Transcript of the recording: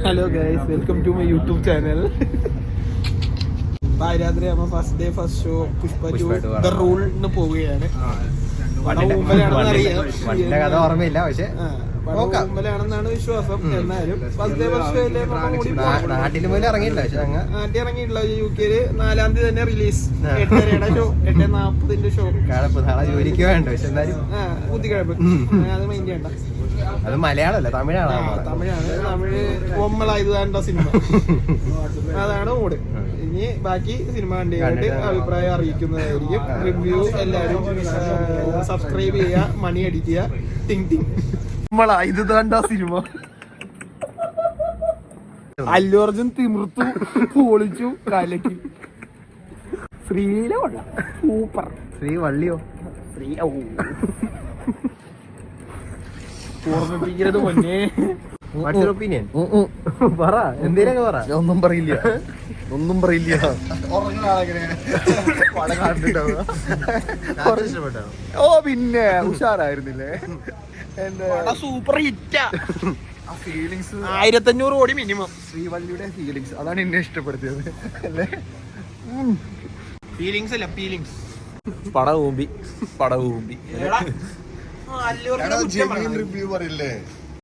Hello guys, welcome to my YouTube channel. പാതിരാത്രി ആകുമ്പോൾ first day first show Pushpa 2 the റൂളിന് പോവുകയാണ്. കഥ ഓർമ്മയില്ല, പക്ഷെ ാണെന്നാണ് വിശ്വാസം. എന്നാലും ഫസ്റ്റ് ഡേ ഫസ്റ്റ് നാട്ടിൽ പോലും ഇറങ്ങിയില്ല. പക്ഷെ നാട്ടിൽ ഇറങ്ങിയിട്ടില്ല. UK 4-ാം തീയതി തന്നെ റിലീസ്. 8:30 show, 8:40 show. നാളെ ജോലിക്ക് വേണ്ട. പക്ഷെ എന്നാലും കുത്തിക്കഴപ്പ് അത് മൈൻഡ് ചെയ്യണ്ട. അത് മലയാളമല്ല, തമിഴാണ്. തമിഴ് ഒമ്മളായത് സിനിമ. അതാണ് മൂഡ്. ഇനി ബാക്കി സിനിമ കണ്ടിട്ട് അഭിപ്രായം അറിയിക്കുന്നതായിരിക്കും. റിവ്യൂ എല്ലാവരും സബ്സ്ക്രൈബ് ചെയ്യുക, മണി അടിക്കുക. ടിങ് ടിങ്. ഇത് താണ്ടാ സിനിമ. അല്ലു അർജുൻ തിമിർത്തു, പൊളിച്ചു, കലക്കി. ശ്രീല കൊള്ളാം, സൂപ്പർ. ശ്രീ വള്ളിയോ? ശ്രീ ഓർമ്മിപ്പിക്കരുത് പൊന്നേ. ഒപ്പീനിയൻ പറ, എന്തേലൊക്കെ പറ. ഒന്നും പറയില്ല. ഓ പിന്നെ ഉഷാറായിരുന്നില്ലേ? സൂപ്പർ ഹിറ്റാ. ഫീലിങ്സ് 1500 കോടി മിനിമം. ശ്രീവള്ളിയുടെ ഫീലിങ്സ് അതാണ് എന്നെ ഇഷ്ടപ്പെടുത്തിയത്. അല്ലേ? ഫീലിങ്സ് അല്ല, ഫീലിങ്സ്. പടകൂമ്പി റിവ്യൂ പറയില്ലേ?